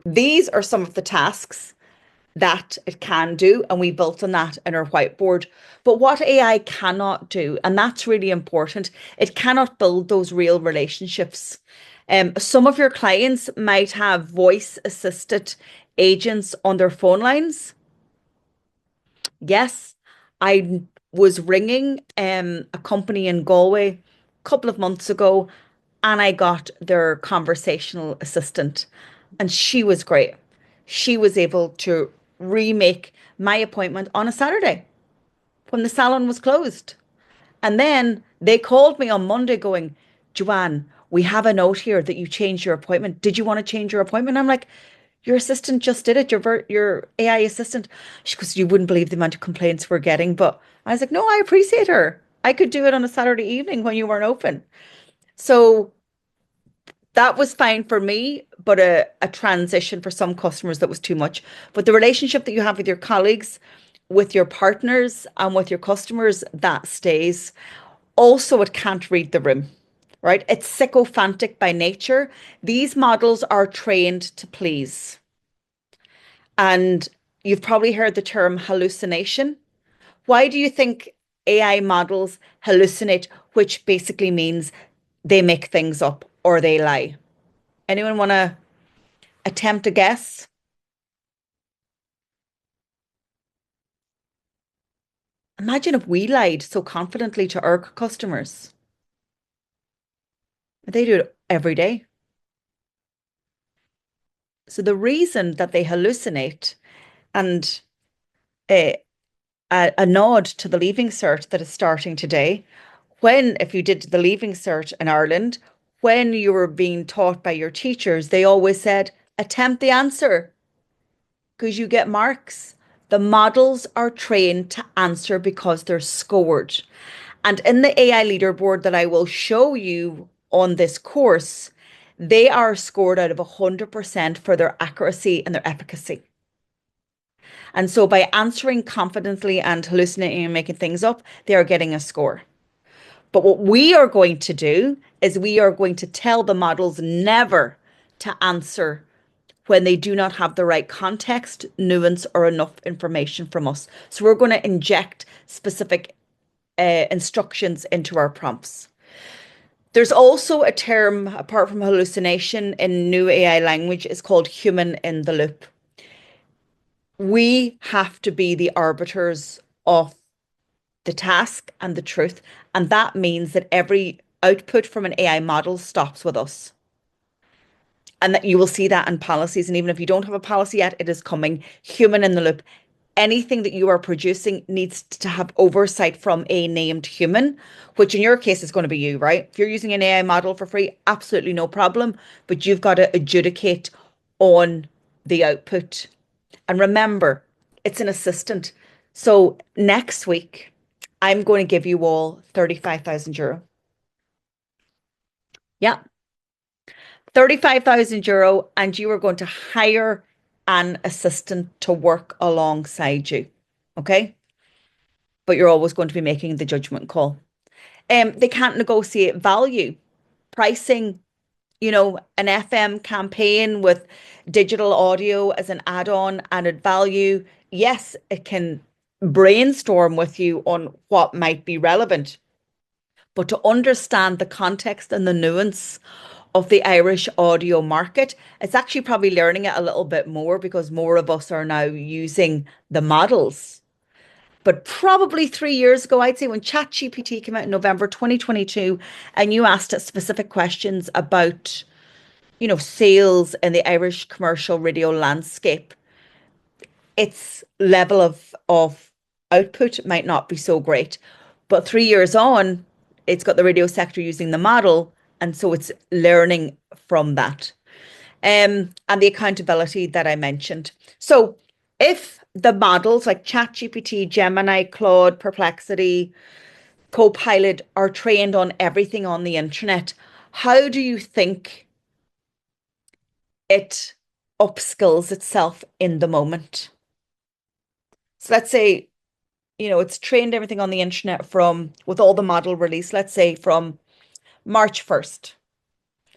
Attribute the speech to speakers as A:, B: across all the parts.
A: These are some of the tasks that it can do, and we built on that in our whiteboard. But what AI cannot do, and that's really important, it cannot build those real relationships. Some of your clients might have voice assisted agents on their phone lines. Yes, I was ringing a company in Galway a couple of months ago, and I got their conversational assistant, and she was great. She was able to remake my appointment on a Saturday when the salon was closed. And then they called me on Monday going, Joanne, we have a note here that you changed your appointment. Did you want to change your appointment? I'm like, your assistant just did it, your AI assistant. She goes, you wouldn't believe the amount of complaints we're getting. But I was like, no, I appreciate her. I could do it on a Saturday evening when you weren't open. So that was fine for me, but a transition for some customers that was too much. But the relationship that you have with your colleagues, with your partners, and with your customers, that stays. Also, it can't read the room, right? It's sycophantic by nature. These models are trained to please. And you've probably heard the term hallucination. Why do you think AI models hallucinate, which basically means they make things up or they lie? Anyone want to attempt a guess? Imagine if we lied so confidently to our customers. They do it every day. So the reason that they hallucinate, and a, a nod to the Leaving Cert that is starting today, when, if you did the Leaving Cert in Ireland, when you were being taught by your teachers, they always said, attempt the answer because you get marks. The models are trained to answer because they're scored. And in the AI leaderboard that I will show you on this course, they are scored out of 100% for their accuracy and their efficacy. And so by answering confidently and hallucinating and making things up, they are getting a score. But what we are going to do is we are going to tell the models never to answer when they do not have the right context, nuance, or enough information from us. So we're going to inject specific instructions into our prompts. There's also a term, apart from hallucination in new AI language, is called human in the loop. We have to be the arbiters of the task and the truth. And that means that every output from an AI model stops with us. And that you will see that in policies. And even if you don't have a policy yet, it is coming. Human in the loop. Anything that you are producing needs to have oversight from a named human, which in your case is going to be you, right? If you're using an AI model for free, absolutely no problem. But you've got to adjudicate on the output. And remember, it's an assistant. So next week, I'm going to give you all 35,000 euro. Yeah, 35,000 euro, and you are going to hire an assistant to work alongside you. Okay. But you're always going to be making the judgment call. They can't negotiate value, pricing, an FM campaign with digital audio as an add-on added value. Yes, it can brainstorm with you on what might be relevant, but to understand the context and the nuance of the Irish audio market, it's actually probably learning it a little bit more because more of us are now using the models. But probably 3 years ago, I'd say when ChatGPT came out in November 2022, and you asked it specific questions about, sales in the Irish commercial radio landscape, its level of output might not be so great. But 3 years on, it's got the radio sector using the model, and so it's learning from that. And the accountability that I mentioned. So if the models like ChatGPT, Gemini, Claude, Perplexity, Copilot are trained on everything on the internet, how do you think it upskills itself in the moment? So let's say, it's trained everything on the internet from with all the model release, let's say from March 1st.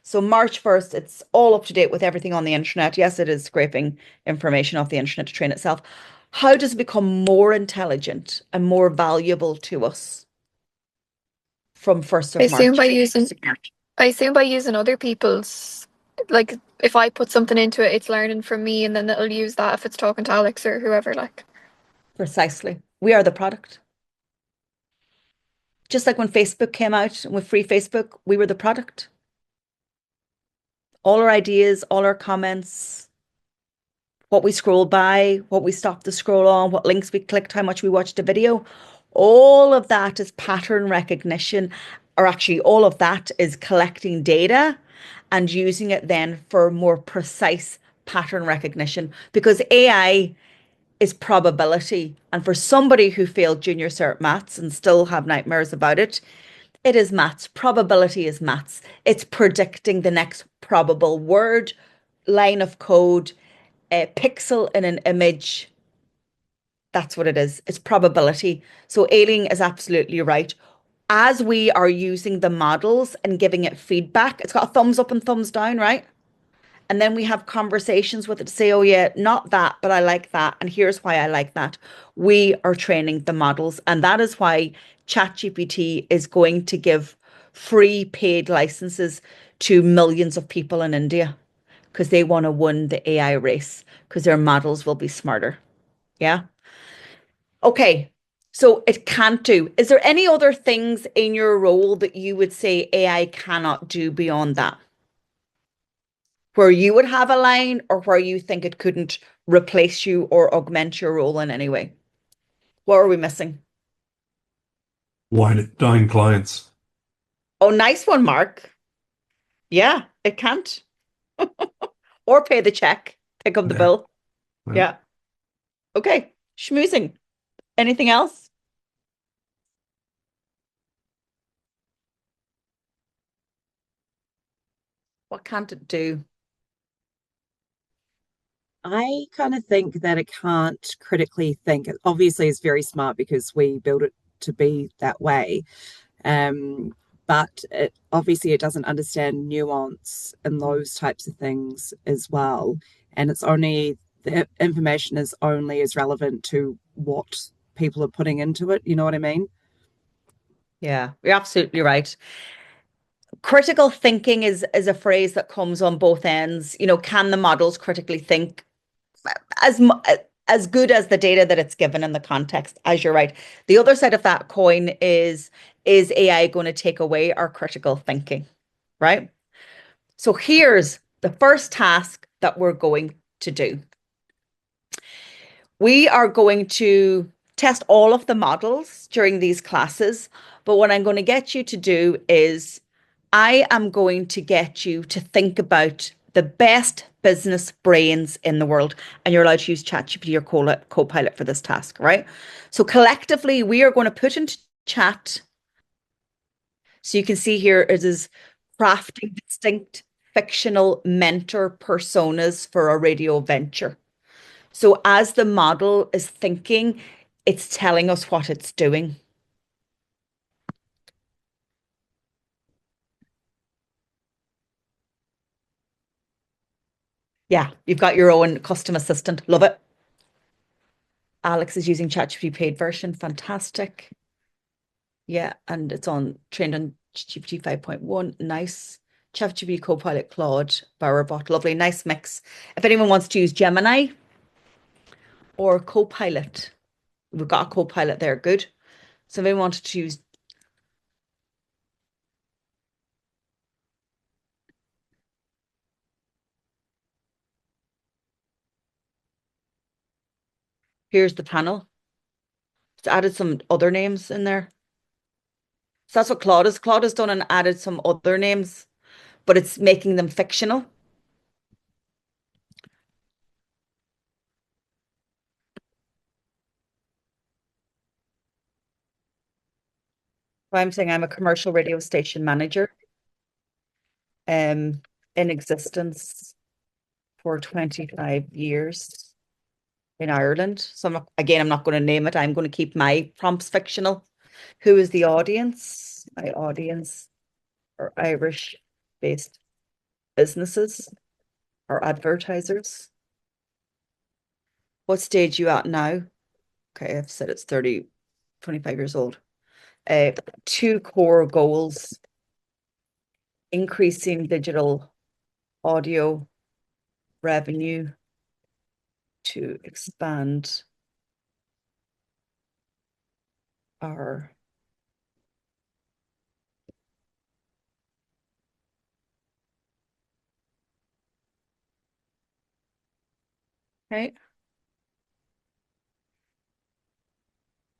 A: So March 1st, it's all up to date with everything on the internet. Yes, it is scraping information off the internet to train itself. How does it become more intelligent and more valuable to us from 1st
B: I
A: of
B: assume by
A: March?
B: using I assume by using other people's, like if I put something into it, it's learning from me and then it'll use that if it's talking to Alex or whoever, like.
A: Precisely. We are the product. Just like when Facebook came out with free Facebook, we were the product. All our ideas, all our comments, what we scroll by, what we stop to scroll on, what links we clicked, how much we watched a video, all of that is pattern recognition, or actually, all of that is collecting data and using it then for more precise pattern recognition because AI is probability. And for somebody who failed junior cert maths and still have nightmares about it, it is maths. Probability is maths. It's predicting the next probable word, line of code, a pixel in an image. That's what it is. It's probability. So Aileen is absolutely right. As we are using the models and giving it feedback, it's got a thumbs up and thumbs down, right? And then we have conversations with it to say, oh, yeah, not that, but I like that. And here's why I like that. We are training the models. And that is why ChatGPT is going to give free paid licenses to millions of people in India because they want to win the AI race because their models will be smarter. Yeah. Okay. So it can't do. Is there any other things in your role that you would say AI cannot do beyond that? Where you would have a line or where you think it couldn't replace you or augment your role in any way? What are we missing?
C: Wine dying clients.
A: Oh, nice one, Mark. Yeah, it can't. Or pay the check, pick up the
C: Yeah.
A: bill.
C: Yeah.
A: Yeah. Okay. Schmoozing. Anything else? What can't it do?
D: I kind of think that it can't critically think. Obviously, it's very smart because we built it to be that way. Um, but obviously, it doesn't understand nuance and those types of things as well. And it's only the information is only as relevant to what people are putting into it. You know what I mean?
A: Yeah, you're absolutely right. Critical thinking is a phrase that comes on both ends. Can the models critically think? as as good as the data that it's given in the context, as you're right. The other side of that coin is AI going to take away our critical thinking, right? So here's the first task that we're going to do. We are going to test all of the models during these classes, but what I'm going to get you to do is I am going to get you to think about the best business brains in the world. And you're allowed to use ChatGPT or Copilot for this task, right? So collectively, we are going to put into chat. So you can see here it is crafting distinct fictional mentor personas for a radio venture. So as the model is thinking, it's telling us what it's doing. Yeah, you've got your own custom assistant. Love it. Alex is using ChatGPT paid version. Fantastic. Yeah, and it's on trained on GPT 5.1. Nice. ChatGPT Copilot Claude Bowerbot. Lovely. Nice mix. If anyone wants to use Gemini or Copilot, we've got a Copilot there. Good. So if anyone wanted to use, here's the panel. It's added some other names in there. So that's what Claude is. Claude has done and added some other names, but it's making them fictional. So I'm saying I'm a commercial radio station manager um, in existence for 25 years in Ireland. So I'm not going to name it. I'm going to keep my prompts fictional. Who is the audience? My audience or Irish-based businesses or advertisers. What stage you at now? Okay, I've said it's 30, 25 years old. Uh, Two core goals: increasing digital audio revenue to expand our okay.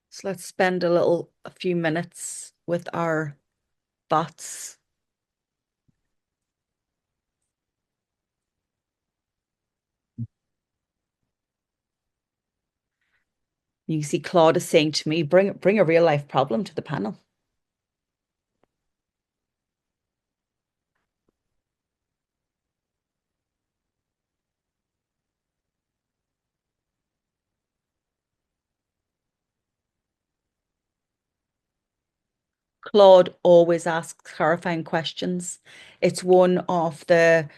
A: So let's spend a few minutes with our bots. You see Claude is saying to me, bring a real life problem to the panel. Claude always asks clarifying questions. It's one of the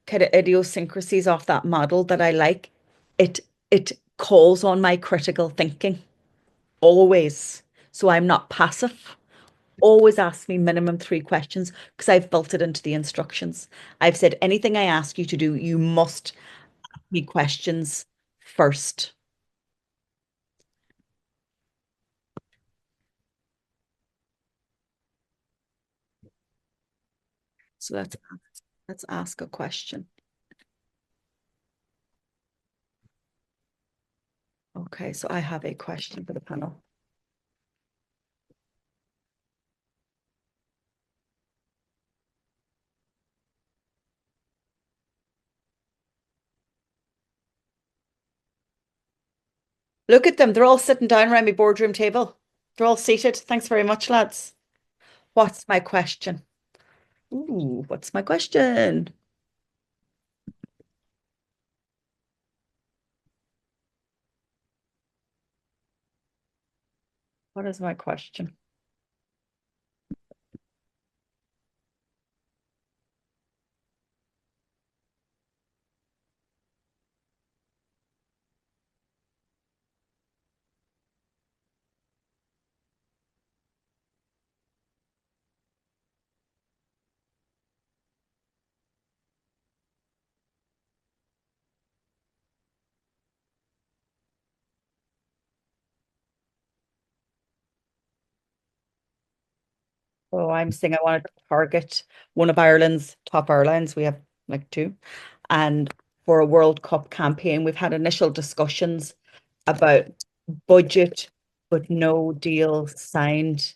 A: kind of idiosyncrasies of that model that I like. It calls on my critical thinking always. So I'm not passive. Always ask me minimum 3 questions because I've built it into the instructions. I've said anything I ask you to do, you must ask me questions first. So let's ask a question. Okay, so I have a question for the panel. Look at them. They're all sitting down around my boardroom table. They're all seated. Thanks very much, lads. What's my question? Ooh, what's my question? What is my question? Oh, I'm saying I want to target one of Ireland's top airlines. We have like two. And for a World Cup campaign, we've had initial discussions about budget, but no deal signed.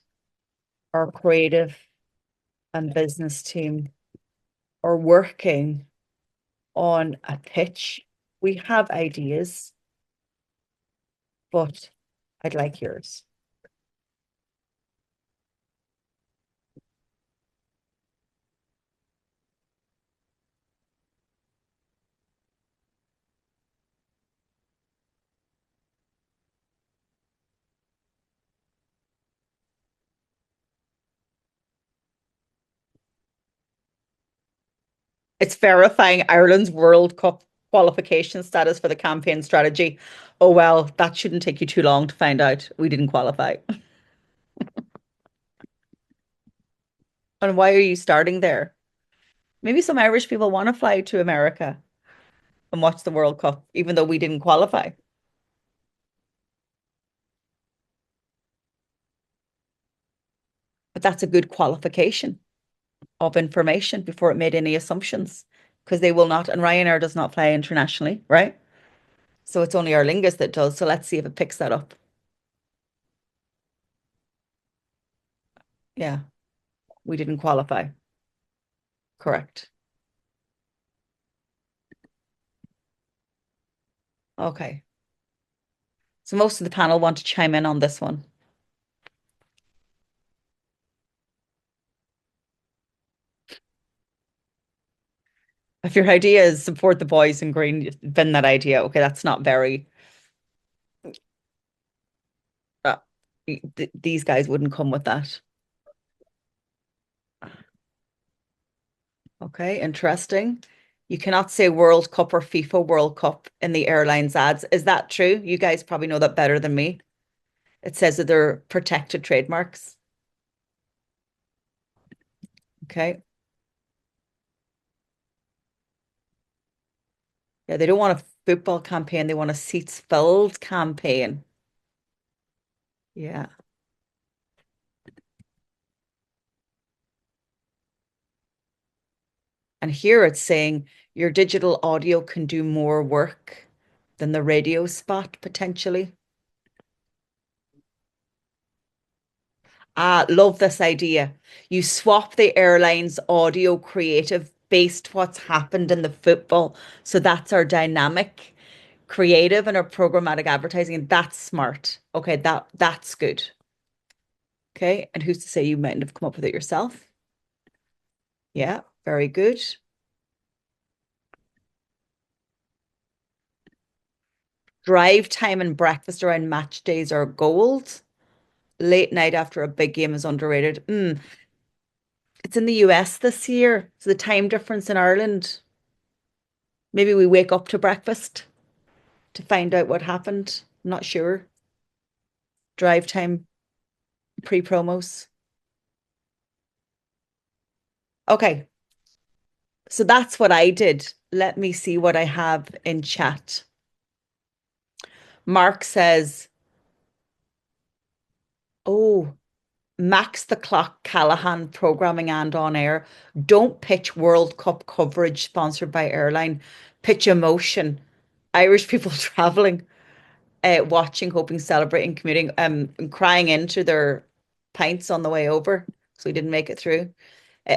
A: Our creative and business team are working on a pitch. We have ideas, but I'd like yours. It's verifying Ireland's World Cup qualification status for the campaign strategy. Oh, well, that shouldn't take you too long to find out we didn't qualify. And why are you starting there? Maybe some Irish people want to fly to America and watch the World Cup, even though we didn't qualify. But that's a good qualification of information before it made any assumptions, because they will not, and Ryanair does not fly internationally, right? So it's only Aer Lingus that does. So let's see if it picks that up. Yeah, we didn't qualify. Correct. Okay. So most of the panel want to chime in on this one. If your idea is support the boys in green, bin that idea. Okay, that's not very. Uh, these guys wouldn't come with that. Okay, interesting. You cannot say World Cup or FIFA World Cup in the airlines ads. Is that true? You guys probably know that better than me. It says that they're protected trademarks. Okay. Yeah, they don't want a football campaign. They want a seats filled campaign. Yeah. And here it's saying your digital audio can do more work than the radio spot potentially. Ah, love this idea. You swap the airline's audio creative based what's happened in the football. So that's our dynamic creative and our programmatic advertising. And that's smart. Okay, that's good. Okay. And who's to say you mightn't have come up with it yourself? Yeah, very good. Drive time and breakfast around match days are gold. Late night after a big game is underrated. It's in the US this year. So the time difference in Ireland. Maybe we wake up to breakfast to find out what happened. I'm not sure. Drive time pre-promos. Okay. So that's what I did. Let me see what I have in chat. Mark says, oh, Max the Clock Callahan programming and on air. Don't pitch World Cup coverage sponsored by airline. Pitch emotion. Irish people traveling, watching, hoping, celebrating, commuting, and crying into their pints on the way over. So we didn't make it through.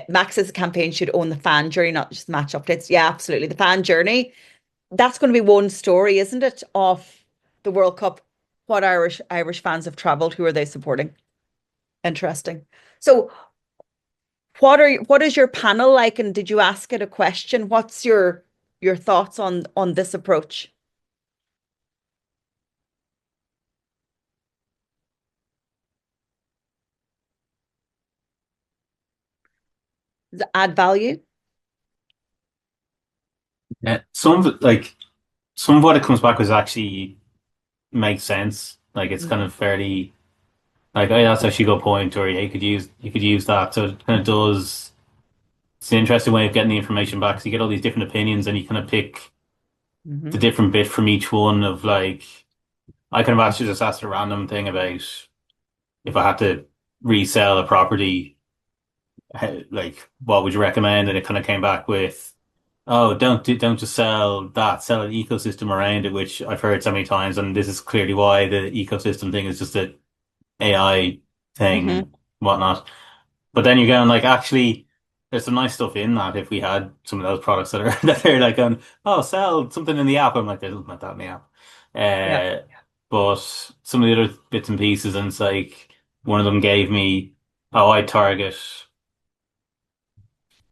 A: Max's campaign should own the fan journey, not just match updates. Yeah, absolutely. The fan journey. That's going to be one story, isn't it, of the World Cup? What Irish fans have traveled? Who are they supporting? Interesting. So what is your panel like? And did you ask it a question? What's your thoughts on this approach? Does it add value?
C: Yeah, some of what it comes back with actually makes sense. Like it's kind
A: Mhm.
C: of fairly like oh, that's actually a good point, or yeah, you could use that. So it kind of does. It's an interesting way of getting the information back. So you get all these different opinions, and you kind of pick the
A: Hmm.
C: different bit from each one. Of like, I kind of actually just asked a random thing about if I had to resell a property, like what would you recommend? And it kind of came back with. Oh, don't just sell that, sell an ecosystem around it, which I've heard so many times, and this is clearly why the ecosystem thing is just an AI thing
A: Hmm.
C: and whatnot. But then you're going like, actually, there's some nice stuff in that if we had some of those products that are that are like going, oh, sell something in the app. I'm like, there's nothing like that in the app.
A: Yeah.
C: But some of the other bits and pieces, and it's like one of them gave me, oh, I target.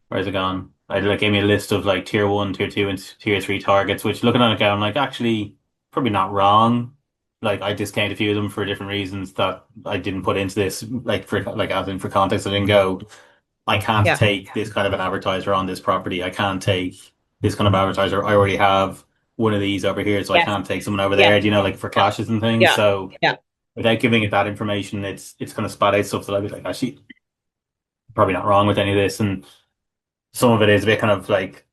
C: Where's it gone? I like gave me a list of like tier one, tier two, and tier three targets, which looking at it now, I'm like, actually, probably not wrong. Like I discounted a few of them for different reasons that I didn't put into this, like for like as in for context, I didn't go, I can't
A: Yeah.
C: take this kind of an advertiser on this property. I can't take this kind of advertiser. I already have one of these over here, so I
A: Yes.
C: can't take someone over
A: Yeah.
C: there, like for clashes and things.
A: Yeah.
C: So
A: Yeah.
C: without giving it that information, it's kind of spat out stuff that I'd be like, actually, probably not wrong with any of this. And some of it is a bit kind of like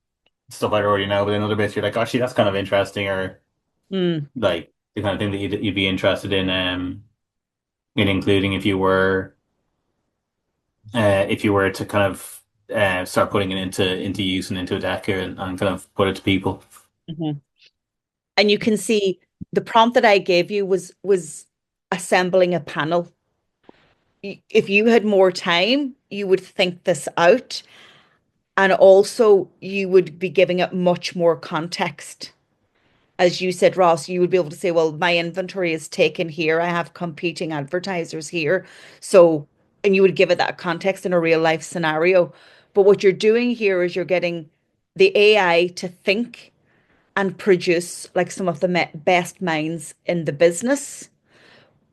C: stuff I already know, but then other bits you're like, actually, that's kind of interesting, or
A: Mm.
C: like the kind of thing that you'd be interested in including if you were to kind of start putting it into use and into a deck here and kind of put it to people.
A: Hmm. And you can see the prompt that I gave you was assembling a panel. If you had more time, you would think this out. And also, you would be giving it much more context. As you said, Ross, you would be able to say, well, my inventory is taken here. I have competing advertisers here. So, and you would give it that context in a real life scenario. But what you're doing here is you're getting the AI to think and produce like some of the best minds in the business.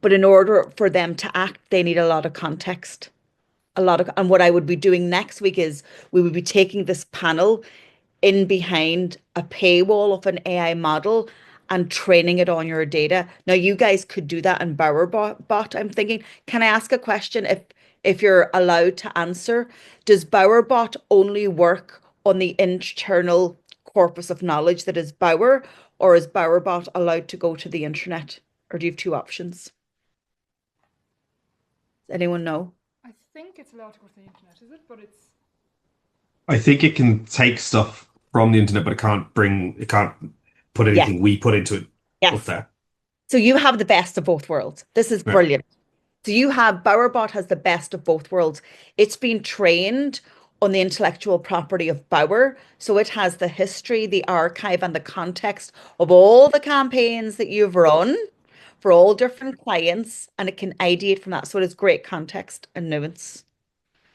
A: But in order for them to act, they need a lot of context. and what I would be doing next week is we would be taking this panel in behind a paywall of an AI model and training it on your data. Now you guys could do that in BowerBot. I'm thinking, can I ask a question if you're allowed to answer? Does BowerBot only work on the internal corpus of knowledge that is Bower, or is BowerBot allowed to go to the internet? Or do you have two options? Does anyone know?
E: I think it's allowed to go to the internet, is it? But it's
F: I think it can take stuff from the internet, but it can't put
A: Yes,
F: anything we put into it up
A: yes.
F: there.
A: So you have the best of both worlds. This is
F: Yeah.
A: brilliant. So you have BowerBot has the best of both worlds. It's been trained on the intellectual property of Bower. So it has the history, the archive, and the context of all the campaigns that you've run for all different clients, and it can ideate from that. So it has great context and nuance.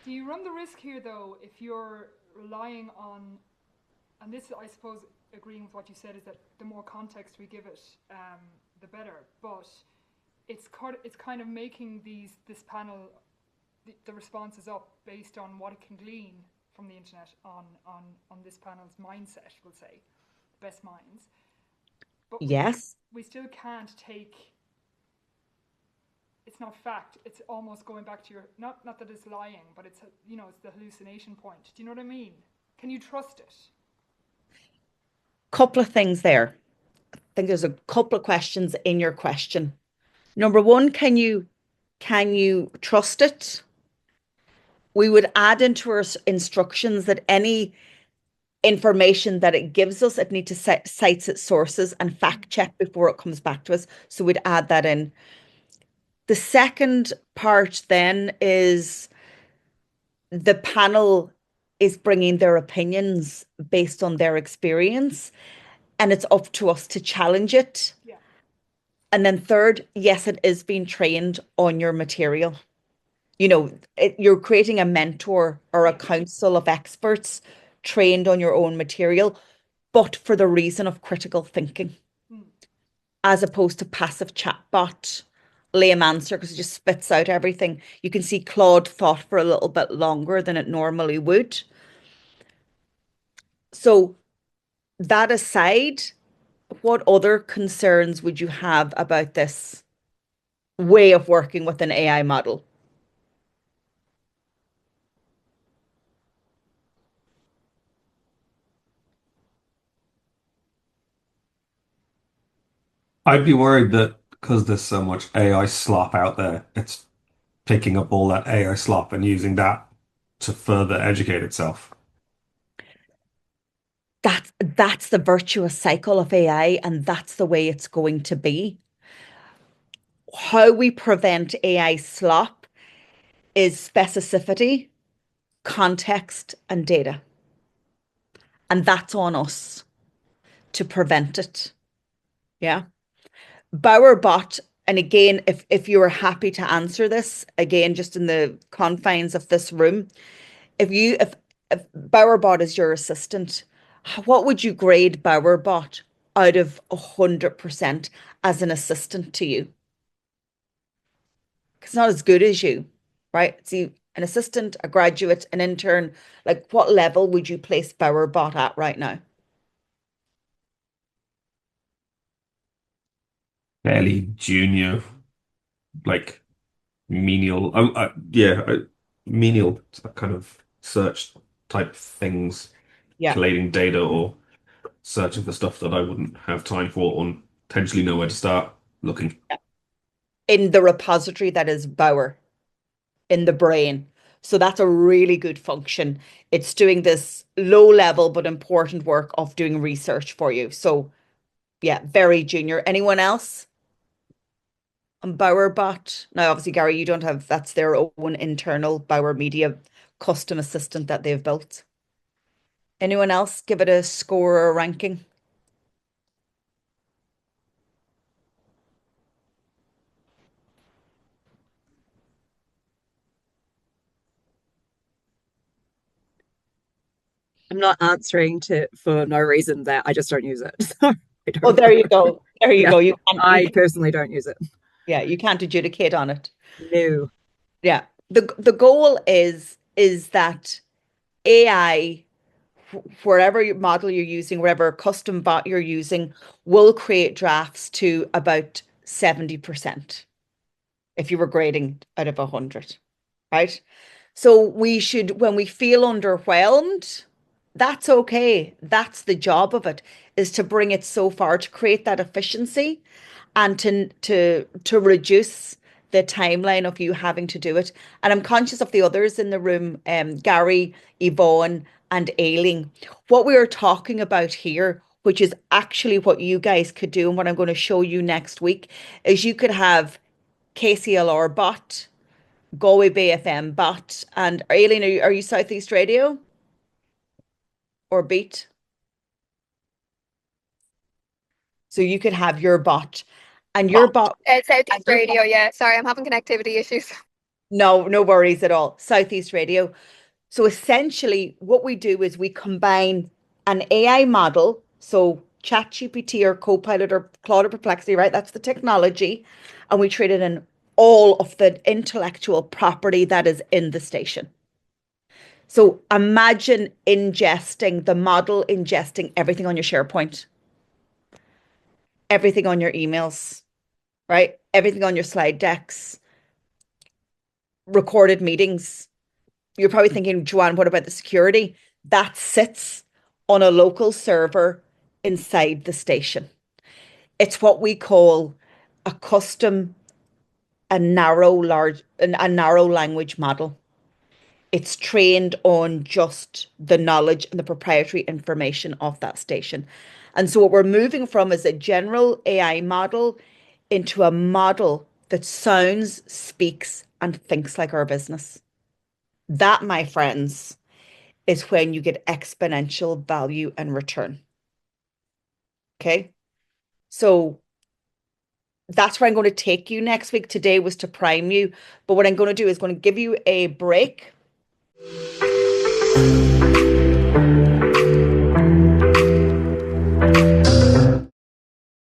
E: do you run the risk here though if you're relying on, and this I suppose agreeing with what you said is that the more context we give it, the better. But it's kind of making this panel the responses up based on what it can glean from the internet on this panel's mindset, we'll say, best minds. But
A: Yes.
E: we still can't take. It's not fact. It's almost going back to your not that it's lying, but it's it's the hallucination point. Do you know what I mean? Can you trust it?
A: Couple of things there. I think there's a couple of questions in your question. Number one, can you trust it? We would add into our instructions that any information that it gives us, it needs to cite its sources and fact check before it comes back to us. So we'd add that in. The second part then is the panel is bringing their opinions based on their experience, and it's up to us to challenge it.
E: Yeah.
A: And then third, yes, it is being trained on your material. You're creating a mentor or a council of experts trained on your own material, but for the reason of critical thinking, as opposed to passive chatbot, lame answer, because it just spits out everything. You can see Claude thought for a little bit longer than it normally would. So that aside, what other concerns would you have about this way of working with an AI model?
F: I'd be worried that because there's so much AI slop out there, it's picking up all that AI slop and using that to further educate itself.
A: That's the virtuous cycle of AI, and that's the way it's going to be. How we prevent AI slop is specificity, context, and data. And that's on us to prevent it. Yeah. BowerBot, and again, if you are happy to answer this, again, just in the confines of this room, if BowerBot is your assistant, what would you grade BowerBot out of 100% as an assistant to you? It's not as good as you, right? See, an assistant, a graduate, an intern, like what level would you place BowerBot at right now?
F: Fairly junior, like menial. Menial kind of search type things,
A: Yeah.
F: collating data or searching for stuff that I wouldn't have time for or potentially know where to start looking.
A: In the repository that is Bower, in the brain. So that's a really good function. It's doing this low level but important work of doing research for you. So yeah, very junior. Anyone else? On BowerBot? Now, obviously, Gary, you don't have, that's their own internal Bower Media custom assistant that they've built. Anyone else give it a score or a ranking?
D: I'm not answering for no reason that I just don't use it. So I
A: Oh,
D: don't
A: there
D: know.
A: you go. There you
D: Yeah,
A: go.
D: I personally don't use it.
A: Yeah, you can't adjudicate on it.
D: No.
A: Yeah. the goal is that AI, wherever your model you're using, whatever custom bot you're using, will create drafts to about 70% if you were grading out of 100, right? So we should, when we feel underwhelmed, that's okay. That's the job of it, is to bring it so far to create that efficiency and to reduce the timeline of you having to do it. And I'm conscious of the others in the room, Gary, Yvonne, and Aileen. What we are talking about here, which is actually what you guys could do, and what I'm going to show you next week, is you could have KCLR bot, Galway Bay FM bot, and Aileen, are you Southeast Radio or Beat? So you could have your bot and your bot.
B: Southeast Radio, yeah. Sorry, I'm having connectivity issues.
A: No, no worries at all. Southeast Radio. So essentially, what we do is we combine an AI model, so ChatGPT or Copilot or Claude or Perplexity, right? That's the technology. And we treat it in all of the intellectual property that is in the station. So imagine ingesting the model, ingesting everything on your SharePoint, everything on your emails, right? Everything on your slide decks, recorded meetings. You're probably thinking, Joanne, what about the security? That sits on a local server inside the station. It's what we call a custom, a narrow language model. It's trained on just the knowledge and the proprietary information of that station. And so what we're moving from is a general AI model into a model that sounds, speaks, and thinks like our business. That, my friends, is when you get exponential value and return. Okay. So that's where I'm going to take you next week. Today was to prime you, but what I'm going to do is going to give you a break.